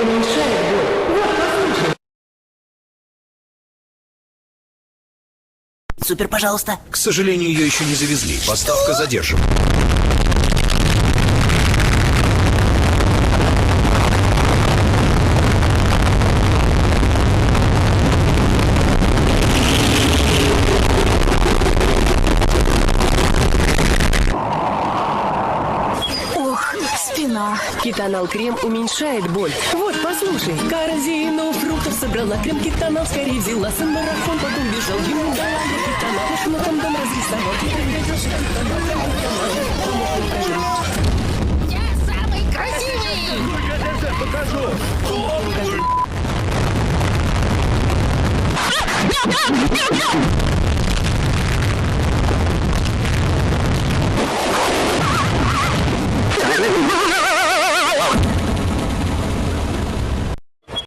уменьшает боль. Вот, послушай. Супер, пожалуйста. К сожалению, ее еще не завезли. Поставка задержана. Ох, спина. Кетонал крем уменьшает боль. Вот, послушай. Корзину фруктов собрала, крем кетонал скорее взяла. Сын марафон потом бежал, ему дала я кетонал. Уж на там дом разрисовал. Я самый красивый! Покажу.